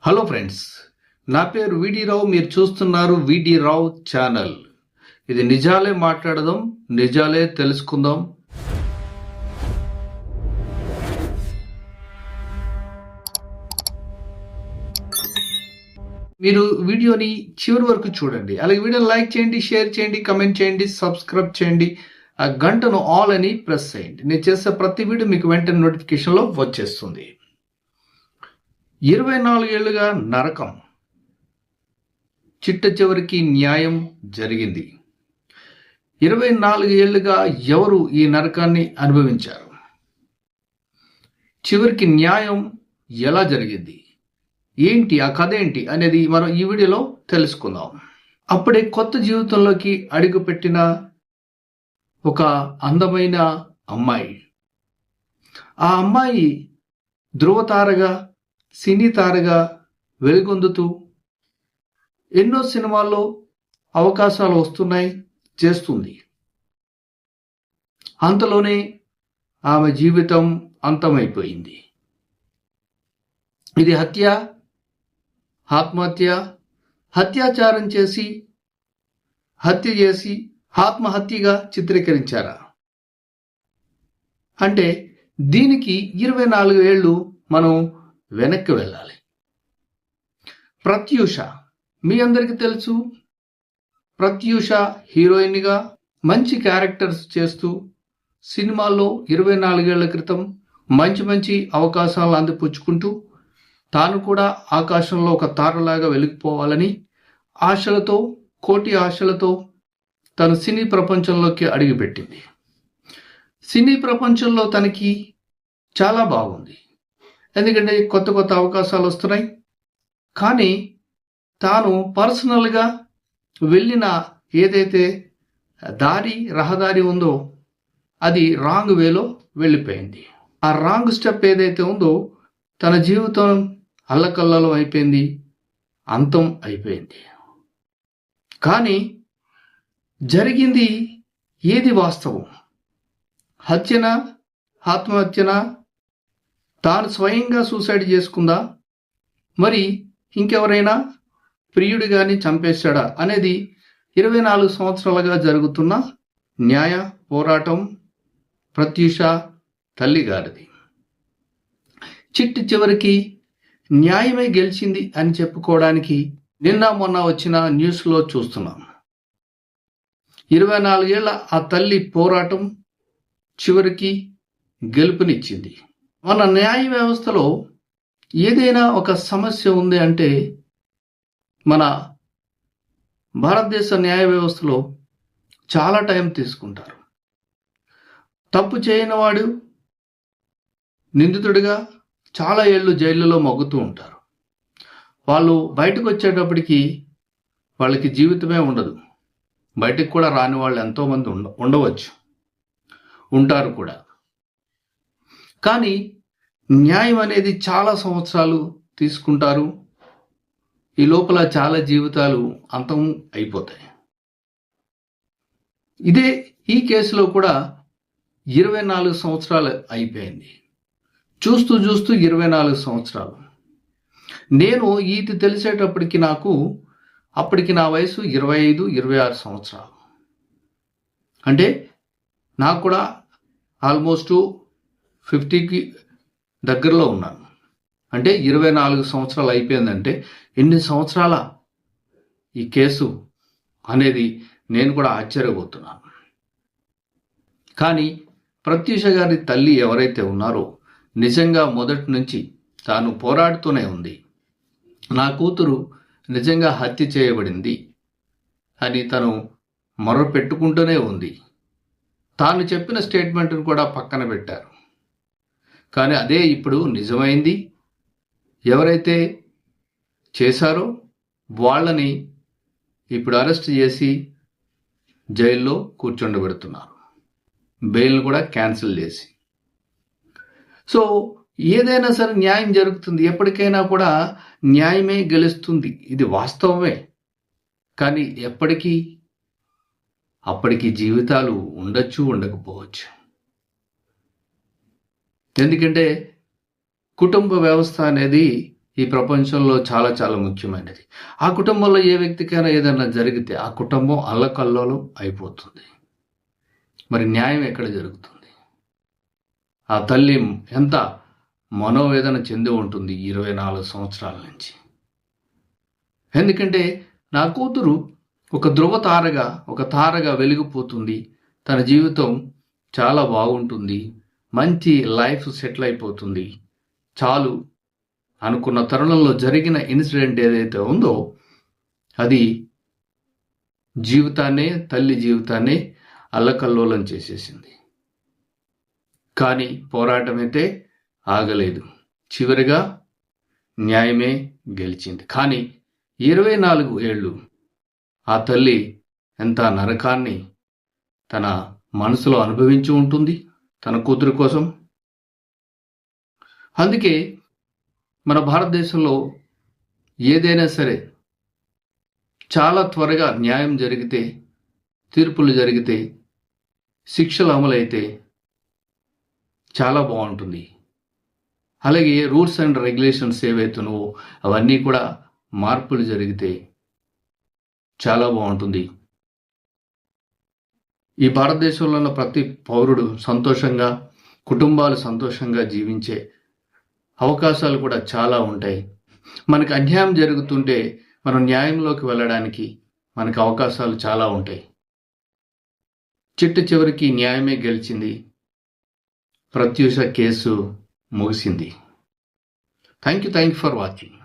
Hello friends, నా పేరు విడి రావు. మీరు చూస్తున్నారు విడి రావు ఛానల్. ఇది నిజాలే మాట్లాడదాం, నిజాలే తెలుసుకుందాం. మీరు వీడియోని చివరి వరకు చూడండి. అలాగే వీడియోని లైక్ చేయండి, షేర్ చేయండి, కమెంట్ చేయండి, సబ్స్క్రైబ్ చేయండి. ఆ గంటను ఆల్ అని ప్రెస్ చేయండి. నేను చేసే ప్రతి వీడియో మీకు వెంటనే నోటిఫికేషన్లో వచ్చేస్తుంది. 24 ఏళ్లుగా నరకం, చిట్ట చివరికి న్యాయం జరిగింది. 24 ఏళ్లుగా ఎవరు ఈ నరకాన్ని అనుభవించారు? చివరికి న్యాయం ఎలా జరిగింది, ఏంటి ఆ కథ ఏంటి అనేది మనం ఈ వీడియోలో తెలుసుకుందాం. అప్పుడే కొత్త జీవితంలోకి అడుగుపెట్టిన ఒక అందమైన అమ్మాయి. ఆ అమ్మాయి ధృవతారగా, సినీ తారగా వెలుగొందుతూ ఎన్నో సినిమాల్లో అవకాశాలు వస్తున్నాయి, చేస్తుంది. అంతలోనే ఆమె జీవితం అంతమైపోయింది. ఇది హత్య, ఆత్మహత్య, అత్యాచారం చేసి హత్య చేసి ఆత్మహత్యగా చిత్రీకరించారా? అంటే దీనికి 24 ఏళ్ళు మనం వెనక్కి వెళ్ళాలి. ప్రత్యూష మీ అందరికీ తెలుసు. ప్రత్యూష హీరోయిన్గా మంచి క్యారెక్టర్స్ చేస్తూ సినిమాల్లో 24 ఏళ్ల క్రితం మంచి మంచి అవకాశాలను అందిపుచ్చుకుంటూ తాను కూడా ఆకాశంలో ఒక తారలాగా వెలిగిపోవాలని ఆశలతో, కోటి ఆశలతో తను సినీ ప్రపంచంలోకి అడుగుపెట్టింది. సినీ ప్రపంచంలో తనకి చాలా బాగుంది, ఎందుకంటే కొత్త కొత్త అవకాశాలు వస్తున్నాయి. కానీ తాను పర్సనల్గా వెళ్ళిన ఏదైతే రహదారి ఉందో అది రాంగ్ వేలో వెళ్ళిపోయింది. ఆ రాంగ్ స్టెప్ ఏదైతే ఉందో తన జీవితం అల్లకల్లలో అయిపోయింది, అంతం అయిపోయింది. కానీ జరిగింది ఏది వాస్తవం? హత్యనా, ఆత్మహత్యనా, తాను స్వయంగా సూసైడ్ చేసుకుందా, మరి ఇంకెవరైనా ప్రియుడి గాని చంపేశాడా అనేది 24 సంవత్సరాలుగా జరుగుతున్న న్యాయ పోరాటం ప్రత్యూష తల్లి గారిది. చివరికి న్యాయమే గెలిచింది అని చెప్పుకోవడానికి నిన్న మొన్న వచ్చిన న్యూస్లో చూస్తున్నాం. 24 ఏళ్ల ఆ తల్లి పోరాటం చివరికి గెలుపునిచ్చింది. మన న్యాయ వ్యవస్థలో ఏదైనా ఒక సమస్య ఉంది అంటే మన భారతదేశ న్యాయ వ్యవస్థలో చాలా టైం తీసుకుంటారు. తప్పు చేయని వాడు నిందితుడిగా చాలా ఏళ్ళు జైళ్ళలో మగ్గుతూ ఉంటారు. వాళ్ళు బయటకు వచ్చేటప్పటికి వాళ్ళకి జీవితమే ఉండదు. బయటకు కూడా రాని వాళ్ళు ఎంతోమంది ఉండవచ్చు, ఉంటారు కూడా. కానీ న్యాయం అనేది చాలా సంవత్సరాలు తీసుకుంటారు. ఈ లోపల చాలా జీవితాలు అంతం అయిపోతాయి. ఈ కేసులో కూడా 24 సంవత్సరాలు అయిపోయింది. చూస్తూ 24 సంవత్సరాలు. నేను ఇది తెలిసేటప్పటికి అప్పటికి నా వయసు 25, 26 సంవత్సరాలు. అంటే నాకు కూడా ఆల్మోస్ట్ 50కి దగ్గరలో ఉన్నాను. అంటే 24 సంవత్సరాలు అయిపోయిందంటే ఎన్ని సంవత్సరాల ఈ కేసు అనేది నేను కూడా ఆశ్చర్యపోతున్నాను. కానీ ప్రత్యూష గారి తల్లి ఎవరైతే ఉన్నారో నిజంగా మొదటి నుంచి తాను పోరాడుతూనే ఉంది. నా కూతురు నిజంగా హత్య చేయబడింది అని తను మొర్ర పెట్టుకుంటూనే ఉంది. తాను చెప్పిన స్టేట్మెంట్ను కూడా పక్కన పెట్టారు. కానీ అదే ఇప్పుడు నిజమైంది. ఎవరైతే చేశారో వాళ్ళని ఇప్పుడు అరెస్ట్ చేసి జైల్లో కూర్చోండబెడుతున్నారు, బెయిల్ను కూడా క్యాన్సిల్ చేసి. సో ఏదైనా సరే న్యాయం జరుగుతుంది. ఎప్పటికైనా కూడా న్యాయమే గెలుస్తుంది. ఇది వాస్తవమే. కానీ అప్పటికి జీవితాలు ఉండొచ్చు, ఉండకపోవచ్చు. ఎందుకంటే కుటుంబ వ్యవస్థ అనేది ఈ ప్రపంచంలో చాలా చాలా ముఖ్యమైనది. ఆ కుటుంబంలో ఏ వ్యక్తికైనా ఏదైనా జరిగితే ఆ కుటుంబం అల్లకల్లోలం అయిపోతుంది. మరి న్యాయం ఎక్కడ జరుగుతుంది? ఆ తల్లి ఎంత మనోవేదన చెంది ఉంటుంది 24 సంవత్సరాల నుంచి. ఎందుకంటే నా కూతురు ఒక ఒక తారగా వెలిగిపోతుంది. తన జీవితం చాలా బాగుంటుంది. మంచి లైఫ్ సెటిల్ అయిపోతుంది. చాలు అనుకున్న తరుణంలో జరిగిన ఇన్సిడెంట్ ఏదైతే ఉందో అది తల్లి జీవితాన్ని అల్లకల్లోలం చేసేసింది. కానీ పోరాటం అయితే ఆగలేదు. చివరిగా న్యాయమే గెలిచింది. కానీ 24 ఏళ్ళు ఆ తల్లి ఎంత నరకాన్ని తన మనసులో అనుభవించి ఉంటుంది తన కూతురు కోసం. అందుకే మన భారతదేశంలో ఏదైనా సరే చాలా త్వరగా న్యాయం జరిగితే, తీర్పులు జరిగితే, శిక్షలు అమలైతే చాలా బాగుంటుంది. అలాగే రూల్స్ అండ్ రెగ్యులేషన్స్ ఏవైతున్నావో అవన్నీ కూడా మార్పులు జరిగితే చాలా బాగుంటుంది. ఈ భారతదేశంలో ఉన్న ప్రతి పౌరుడు సంతోషంగా, కుటుంబాలు సంతోషంగా జీవించే అవకాశాలు కూడా చాలా ఉంటాయి. మనకు అన్యాయం జరుగుతుంటే మనం న్యాయంలోకి వెళ్ళడానికి మనకు అవకాశాలు చాలా ఉంటాయి. చివరికి న్యాయమే గెలిచింది. ప్రత్యూష కేసు ముగిసింది. Thank you for watching.